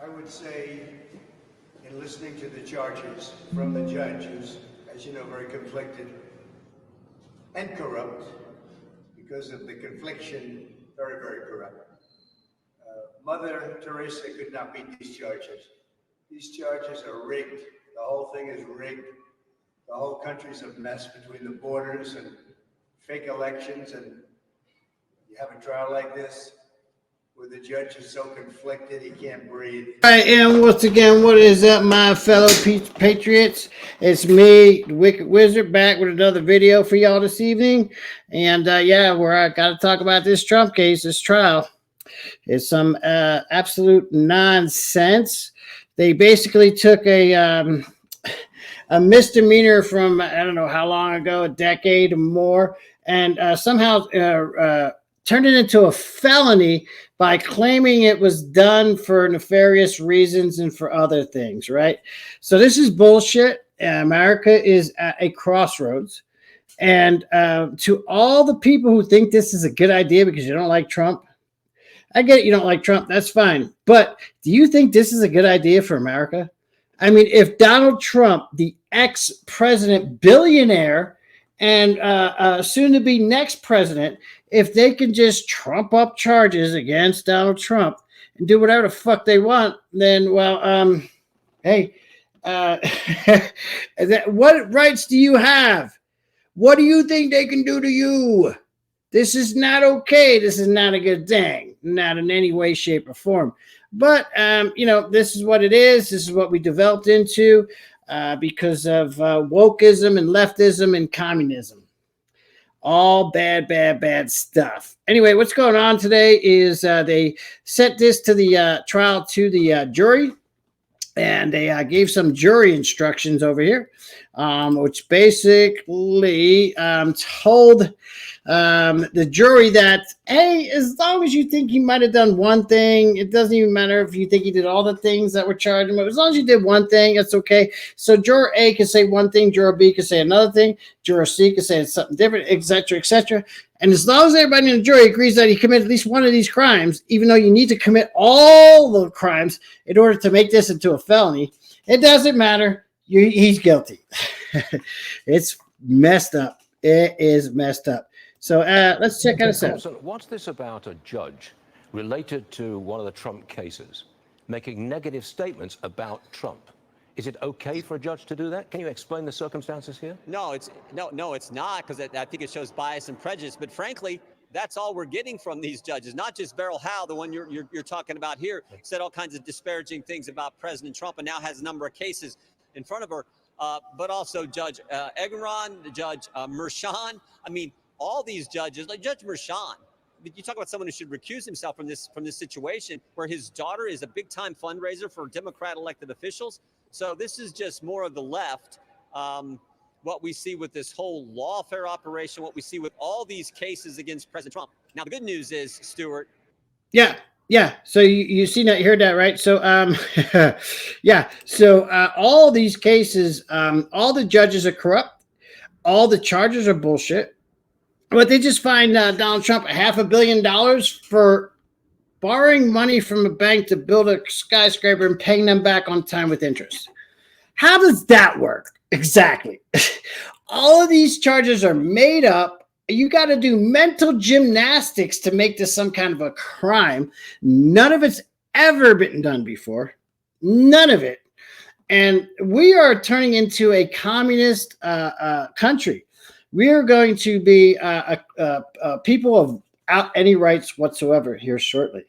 I would say, in listening to the charges from the judge, who's, as you know, very conflicted and corrupt, because of the confliction, very, very corrupt. Mother Teresa could not beat these charges. These charges are rigged. The whole thing is rigged. The whole country's a mess between the borders and fake elections, and you have a trial like this where the judge is so conflicted he can't breathe. All right, and once again, what is up, my fellow patriots? It's me, the Wicked Wizard, back with another video for y'all this evening. And yeah, I got to talk about this Trump case, this trial. It's some absolute nonsense. They basically took a misdemeanor from, I don't know how long ago, a decade or more, and somehow turned it into a felony by claiming it was done for nefarious reasons and for other things, right? So this is bullshit. America is at a crossroads. And to all the people who think this is a good idea because you don't like Trump, I get it, you don't like Trump, that's fine. But do you think this is a good idea for America? I mean, if Donald Trump, the ex-president, billionaire, and soon-to-be next president, if they can just trump up charges against Donald Trump and do whatever the fuck they want, then, well, hey, what rights do you have? What do you think they can do to you? This is not okay. This is not a good thing, not in any way, shape, or form. But, you know, this is what it is. This is what we developed into because of wokeism and leftism and communism. All bad, bad, bad stuff. Anyway, what's going on today is they sent this to the trial to the jury. And they gave some jury instructions over here, which basically told the jury that, hey, as long as you think he might have done one thing, it doesn't even matter if you think he did all the things that were charged him. As long as you did one thing, that's okay. So juror A can say one thing, juror B can say another thing, juror C can say it's something different, etc., etc. And as long as everybody in the jury agrees that he committed at least one of these crimes, even though you need to commit all the crimes in order to make this into a felony, it doesn't matter. He's guilty. It's messed up. It is messed up. So let's check out a set. So what's this about a judge related to one of the Trump cases making negative statements about Trump? Is it okay for a judge to do that? Can you explain the circumstances here? No, it's not, because I think it shows bias and prejudice. But frankly, that's all we're getting from these judges. Not just Beryl Howe, the one you're talking about here, said all kinds of disparaging things about President Trump, and now has a number of cases in front of her. But also Judge Engoron, Judge Merchan. I mean, all these judges, like Judge Merchan. You talk about someone who should recuse himself from this situation, where his daughter is a big-time fundraiser for Democrat elected officials. So this is just more of the left. What we see with this whole lawfare operation, what we see with all these cases against President Trump. Now, the good news is, Stuart. Yeah. So you seen that, you heard that, right? So, yeah. So all these cases, all the judges are corrupt. All the charges are bullshit. But they just fined Donald Trump $500 million for borrowing money from a bank to build a skyscraper and paying them back on time with interest. How does that work? Exactly. All of these charges are made up. You got to do mental gymnastics to make this some kind of a crime. None of it's ever been done before. None of it. And we are turning into a communist country. We are going to be people without any rights whatsoever here shortly.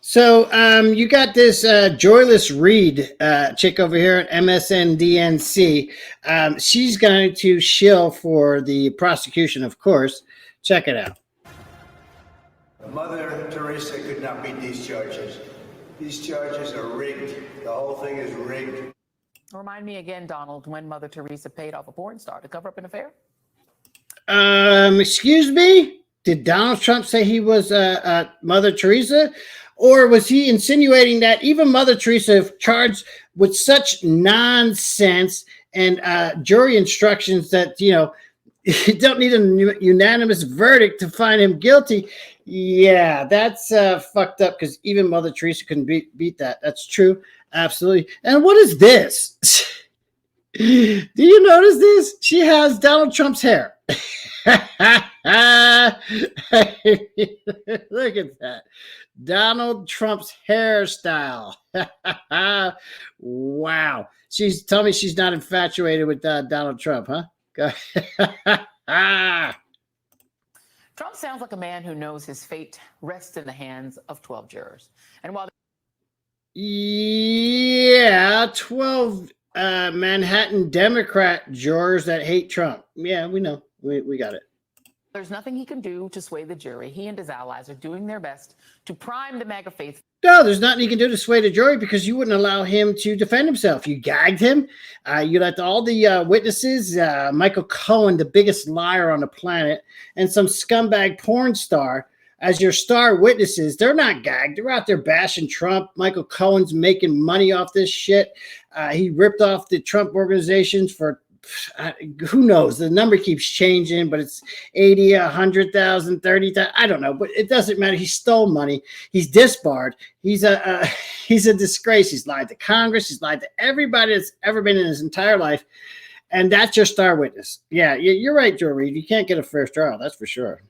So you got this Joyless Reed chick over here at MSNDNC. She's going to shill for the prosecution, of course. Check it out. Mother Teresa could not beat these charges. These charges are rigged. The whole thing is rigged. Remind me again, Donald, when Mother Teresa paid off a porn star to cover up an affair? Excuse me? Did Donald Trump say he was Mother Teresa? Or was he insinuating that even Mother Teresa, charged with such nonsense and jury instructions that, you know, You don't need a unanimous verdict to find him guilty. Yeah, that's fucked up because even Mother Teresa couldn't beat that. That's true. Absolutely. And what is this? Do you notice this? She has Donald Trump's hair. Look at that. Donald Trump's hairstyle. Wow. Tell me she's not infatuated with Donald Trump, huh? Trump sounds like a man who knows his fate rests in the hands of 12 jurors. And while 12 Manhattan Democrat jurors that hate Trump. Yeah, we know. We got it. there's nothing he can do to sway the jury, he and his allies are doing their best to prime the MAGA faithful. No, there's nothing you can do to sway the jury because you wouldn't allow him to defend himself. You gagged him. You let all the witnesses, Michael Cohen, the biggest liar on the planet, and some scumbag porn star as your star witnesses. They're not gagged. They're out there bashing Trump. Michael Cohen's making money off this shit. He ripped off the Trump organizations for who knows? The number keeps changing, but it's 80, 100,000, 30,000. I don't know, but it doesn't matter. He stole money. He's disbarred. He's a disgrace. He's lied to Congress. He's lied to everybody that's ever been in his entire life. And that's your star witness. Yeah, you're right, Joe Reed. You can't get a fair trial. That's for sure.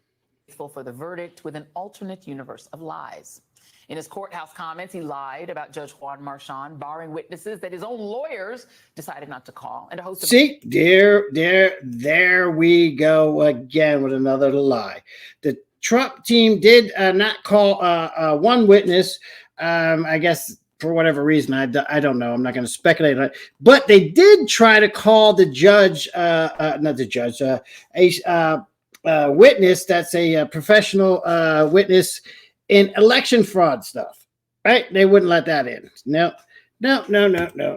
For the verdict with an alternate universe of lies. In his courthouse comments, he lied about Judge Juan Marchand barring witnesses that his own lawyers decided not to call. And a host of See, there we go again with another lie. The Trump team did not call one witness. I guess for whatever reason, I don't know. I'm not going to speculate on it. But they did try to call the judge, not the judge, a witness that's a professional witness in election fraud stuff, right? They wouldn't let that in. No.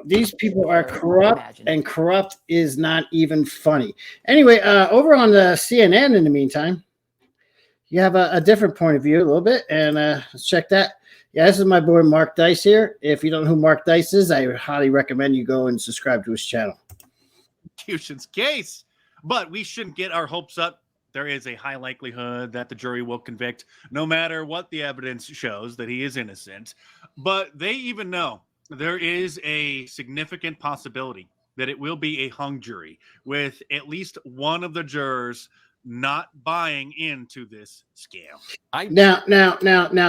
These people are corrupt, and corrupt is not even funny. Anyway, over on the CNN in the meantime, you have a different point of view a little bit, and let's check that. Yeah, this is my boy Mark Dice here. If you don't know who Mark Dice is, I highly recommend you go and subscribe to his channel. Prosecution's case, but we shouldn't get our hopes up. There is a high likelihood that the jury will convict no matter what the evidence shows that he is innocent. But they even know there is a significant possibility that it will be a hung jury with at least one of the jurors not buying into this scam. Now,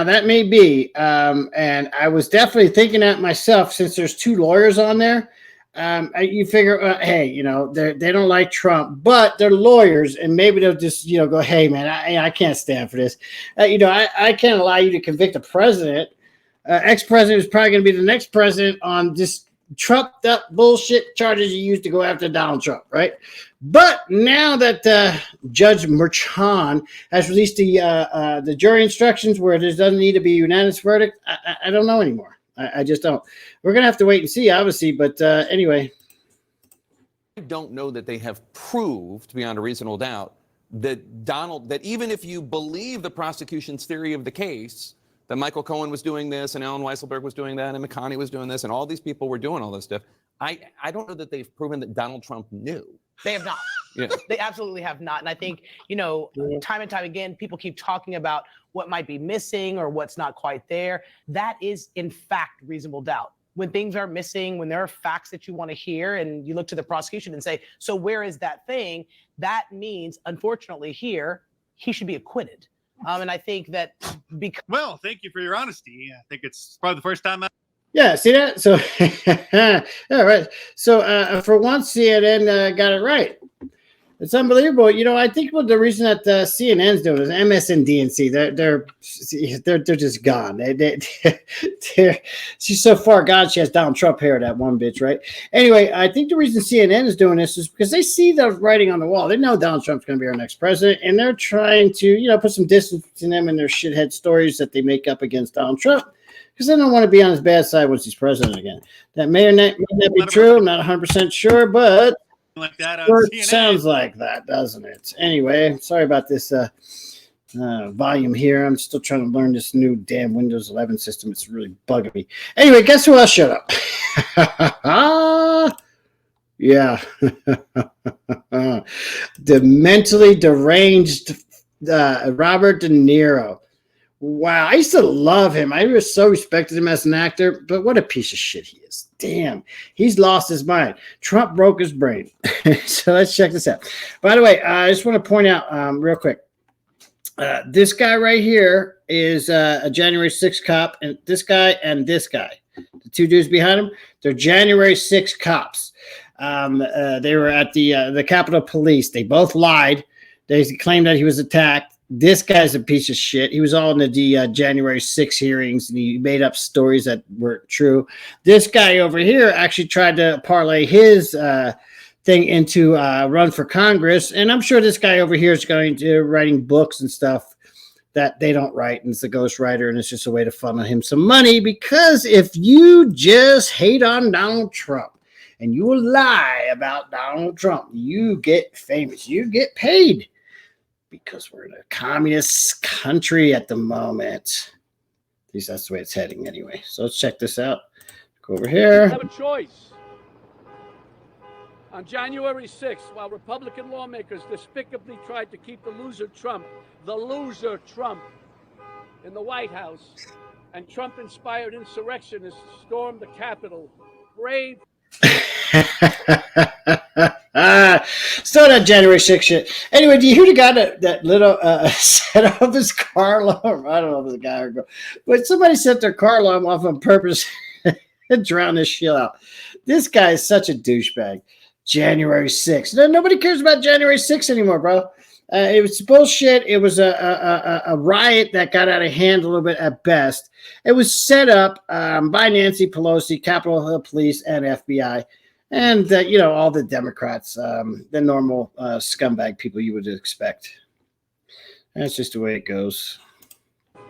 that may be, and I was definitely thinking that myself since there's two lawyers on there. You figure, hey, you know, they don't like Trump, but they're lawyers, and maybe they'll just, you know, go, hey, man, I can't stand for this. I can't allow you to convict a president. Ex-president is probably going to be the next president on this trumped up bullshit charges you used to go after Donald Trump, right? But now that Judge Marchand has released the jury instructions where there doesn't need to be a unanimous verdict, I don't know anymore. I just don't. We're going to have to wait and see, obviously. But anyway. I don't know that they have proved beyond a reasonable doubt that even if you believe the prosecution's theory of the case, that Michael Cohen was doing this and Alan Weisselberg was doing that and McConney was doing this and all these people were doing all this stuff, I don't know that they've proven that Donald Trump knew. They have not. Yeah. They absolutely have not. And I think, time and time again, people keep talking about what might be missing or what's not quite there. That is, in fact, reasonable doubt. When things are missing, when there are facts that you want to hear and you look to the prosecution and say, so where is that thing? That means, unfortunately, here, he should be acquitted. And I think that because... Well, thank you for your honesty. I think it's probably the first time Yeah, see that? So, all right. So, for once, CNN got it right. It's unbelievable. I think what the reason that CNN's doing is MSNBC. They're just gone. She's so far gone. She has Donald Trump hair, that one bitch, right? Anyway, I think the reason CNN is doing this is because they see the writing on the wall. They know Donald Trump's going to be our next president, and they're trying to, put some distance between them and their shithead stories that they make up against Donald Trump. Because they don't want to be on his bad side once he's president again. That may or not be true. I'm not 100% sure, but like that it sounds like that, doesn't it? Anyway, sorry about this volume here. I'm still trying to learn this new damn Windows 11 system. It's really bugging me. Anyway, guess who else showed up? Yeah. The mentally deranged Robert De Niro. Wow, I used to love him. I was so respected him as an actor, but what a piece of shit he is. Damn, he's lost his mind. Trump broke his brain. So let's check this out. By the way, I just want to point out real quick. This guy right here is a January 6th cop, and this guy, the two dudes behind him, they're January 6th cops. They were at the Capitol Police. They both lied. They claimed that he was attacked. This guy's a piece of shit. He was all in the January 6 hearings, and he made up stories that weren't true. This guy over here actually tried to parlay his thing into run for Congress, and I'm sure this guy over here is going to writing books and stuff that they don't write, and it's a ghostwriter, and it's just a way to funnel him some money, because if you just hate on Donald Trump and you lie about Donald Trump, you get famous, you get paid. Because we're in a communist country at the moment. At least that's the way it's heading anyway. So let's check this out. Go over here. We have a choice. On January 6th, while Republican lawmakers despicably tried to keep the loser Trump, in the White House, and Trump-inspired insurrectionists stormed the Capitol, brave. Still that January 6th shit. Anyway, do you hear the guy that little set off his car alarm? I don't know if it's a guy or a girl, but somebody set their car alarm off on purpose and drown this shit out. This guy is such a douchebag. January 6th. Nobody cares about January 6th anymore, bro. It was bullshit. It was a riot that got out of hand a little bit at best. It was set up by Nancy Pelosi, Capitol Hill Police, and FBI. And, all the Democrats, the normal scumbag people you would expect. That's just the way it goes.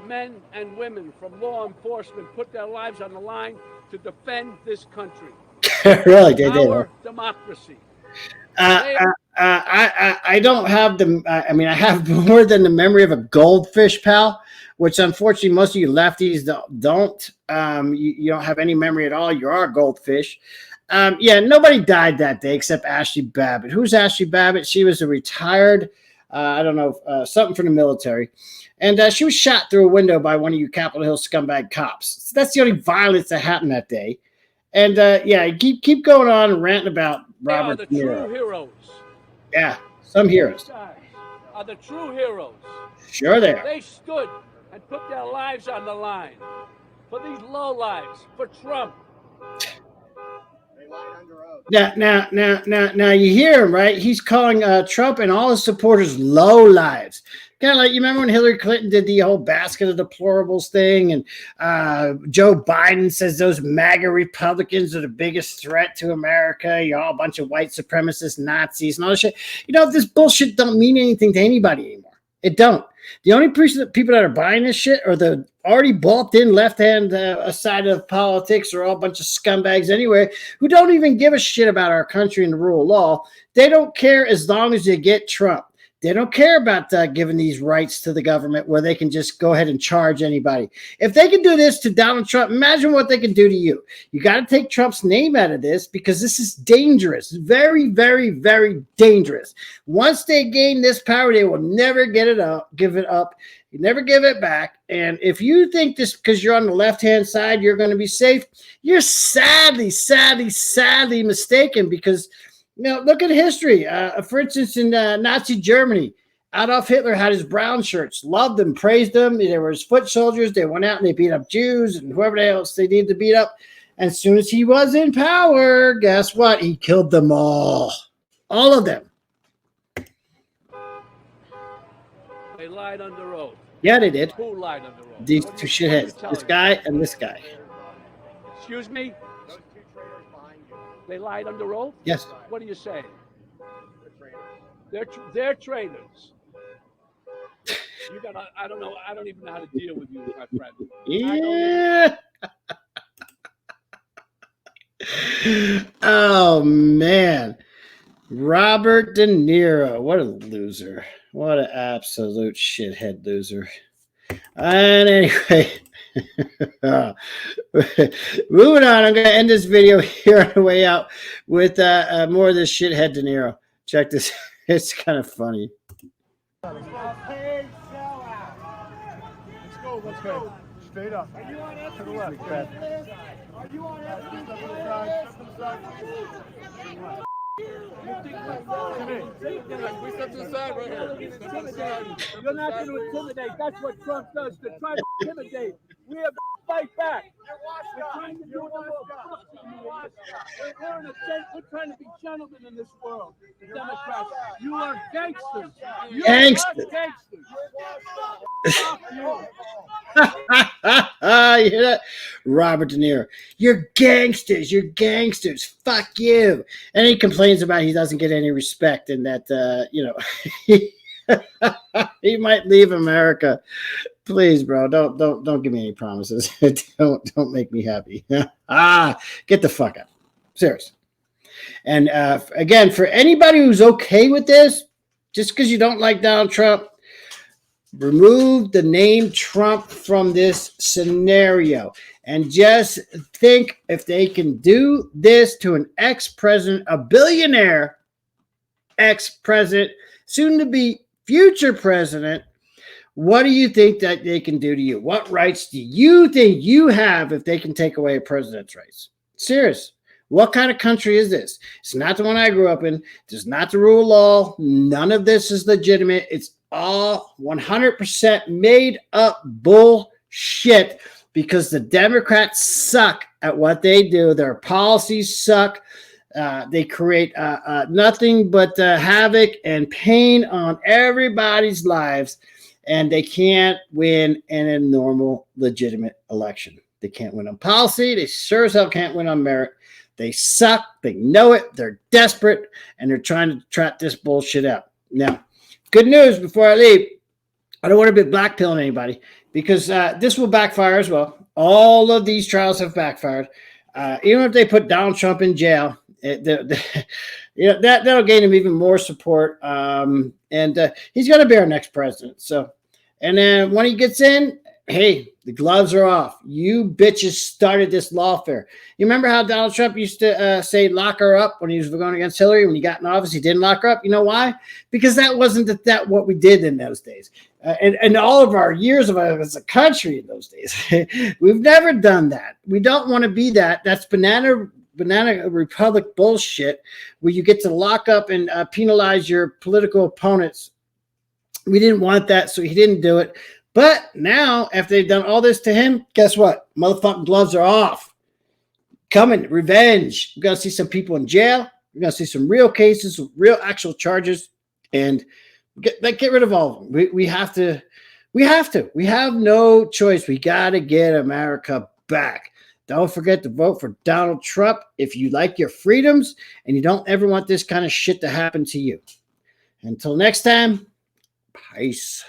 Men and women from law enforcement put their lives on the line to defend this country. Really, they did. Our democracy. I don't have I have more than the memory of a goldfish, pal, which unfortunately most of you lefties don't. You don't have any memory at all. You are a goldfish. Nobody died that day except Ashley Babbitt. Who's Ashley Babbitt? She was a retired, something from the military. And she was shot through a window by one of you Capitol Hill scumbag cops. So that's the only violence that happened that day. And keep going on and ranting about Robert They are the true heroes. Yeah, some heroes. Are the true heroes. Sure they are. They stood and put their lives on the line for these low lives, for Trump. Now you hear him, right? He's calling Trump and all his supporters low lives. Kind of like, you remember when Hillary Clinton did the whole basket of deplorables thing, and Joe Biden says those MAGA Republicans are the biggest threat to America. You're all a bunch of white supremacist Nazis and all this shit. This bullshit don't mean anything to anybody anymore. It don't. The only people that are buying this shit are the already bought in left-hand side of politics, are all a bunch of scumbags anyway, who don't even give a shit about our country and the rule of law. They don't care as long as they get Trump. They don't care about giving these rights to the government where they can just go ahead and charge anybody. If they can do this to Donald Trump, imagine what they can do to you. You got to take Trump's name out of this, because this is dangerous. Very, very, very dangerous. Once they gain this power, they will never give it up. You never give it back. And if you think this, because you're on the left-hand side, you're going to be safe, you're sadly mistaken, because look at history. For instance, in Nazi Germany, Adolf Hitler had his brown shirts, loved them, praised them. They were his foot soldiers. They went out and they beat up Jews and whoever else they needed to beat up. And as soon as he was in power, guess what? He killed them all of them. They lied under oath. Yeah, they did. Who lied under oath? These two shitheads, this guy and this guy. Excuse me? They lied under oath? Yes. What are you saying? They're traitors. I don't know. I don't even know how to deal with you, my friend. Yeah. Oh, man. Robert De Niro. What a loser. What an absolute shithead loser. And anyway, Moving on, I'm going to end this video here on the way out with more of this shithead De Niro. Check this. It's kind of funny. Let's go. Straight up. Are you on to the left? Are you on You're not going to intimidate. That's what Trump does, to try to intimidate. We have to fight back. We're trying to do we're trying to be gentlemen in this world. The Democrats. You are gangsters. You Gangsters. are gangsters. Fuck you. You hear that? Robert De Niro. You're gangsters. You're gangsters. Fuck you. And he complains about he doesn't get any respect and that, he might leave America. Please, bro, don't give me any promises. don't make me happy. Get the fuck out. Serious. And again, for anybody who's okay with this, just because you don't like Donald Trump, remove the name Trump from this scenario and just think if they can do this to an ex-president, a billionaire ex-president, soon to be future president, what do you think that they can do to you? What rights do you think you have if they can take away a president's rights? Serious. What kind of country is this? It's not the one I grew up in. It's not the rule of law. None of this is legitimate. It's all 100% made up bullshit because the Democrats suck at what they do. Their policies suck. They create nothing but havoc and pain on everybody's lives, and they can't win in a normal, legitimate election. They can't win on policy. They sure as hell can't win on merit. They suck. They know it. They're desperate, and they're trying to trot this bullshit out. Now, good news before I leave. I don't want to be blackpilling anybody because this will backfire as well. All of these trials have backfired. Even if they put Donald Trump in jail, that'll gain him even more support. And he's going to be our next president. So, and then when he gets in, hey, the gloves are off. You bitches started this lawfare. You remember how Donald Trump used to say lock her up when he was going against Hillary? When he got in office, he didn't lock her up. You know why? Because that wasn't what we did in those days. And all of our years of as a country in those days. We've never done that. We don't want to be that. That's banana republic bullshit where you get to lock up and penalize your political opponents. We didn't want that, so he didn't do it. But now, after they've done all this to him, guess what? Motherfucking gloves are off. Coming, revenge. We're going to see some people in jail. We're going to see some real cases, real actual charges, and get rid of all of them. We have to. We have no choice. We got to get America back. Don't forget to vote for Donald Trump if you like your freedoms and you don't ever want this kind of shit to happen to you. Until next time, peace.